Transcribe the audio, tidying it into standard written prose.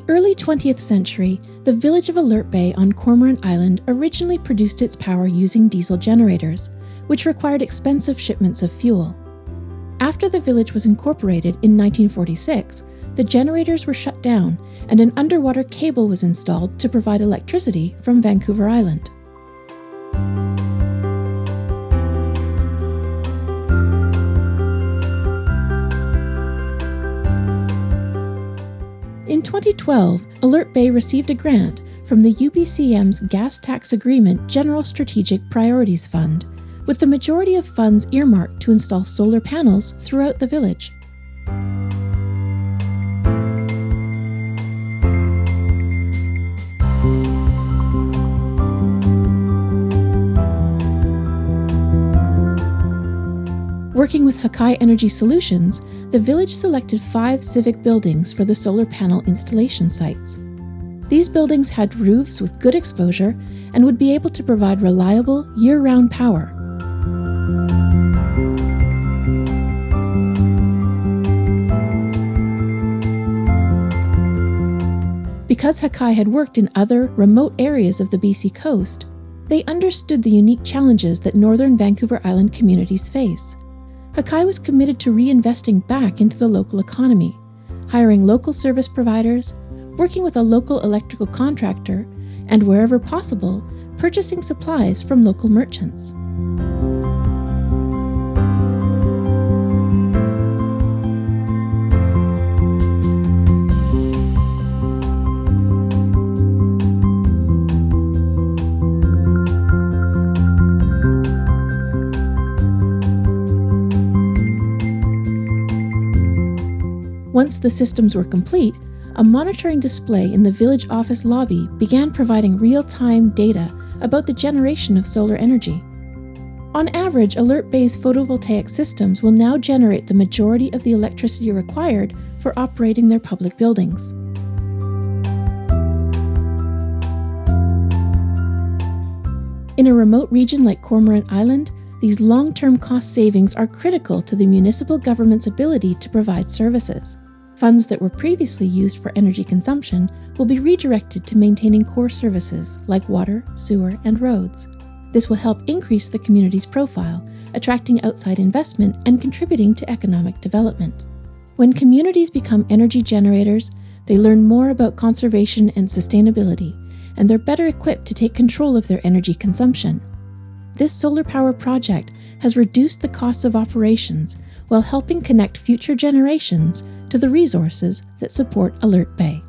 early 20th century, the village of Alert Bay on Cormorant Island originally produced its power using diesel generators, which required expensive shipments of fuel. After the village was incorporated in 1946, the generators were shut down and an underwater cable was installed to provide electricity from Vancouver Island. In 2012, Alert Bay received a grant from the UBCM's Gas Tax Agreement General Strategic Priorities Fund, with the majority of funds earmarked to install solar panels throughout the village. Working with Hakai Energy Solutions, the village selected 5 civic buildings for the solar panel installation sites. These buildings had roofs with good exposure and would be able to provide reliable, year-round power. Because Hakai had worked in other, remote areas of the BC coast, they understood the unique challenges that northern Vancouver Island communities face. Hakai was committed to reinvesting back into the local economy, hiring local service providers, working with a local electrical contractor, and wherever possible, purchasing supplies from local merchants. Once the systems were complete, a monitoring display in the village office lobby began providing real-time data about the generation of solar energy. On average, Alert Bay's photovoltaic systems will now generate the majority of the electricity required for operating their public buildings. In a remote region like Cormorant Island, these long-term cost savings are critical to the municipal government's ability to provide services. Funds that were previously used for energy consumption will be redirected to maintaining core services like water, sewer, and roads. This will help increase the community's profile, attracting outside investment and contributing to economic development. When communities become energy generators, they learn more about conservation and sustainability, and they're better equipped to take control of their energy consumption. This solar power project has reduced the costs of operations while helping connect future generations to the resources that support Alert Bay.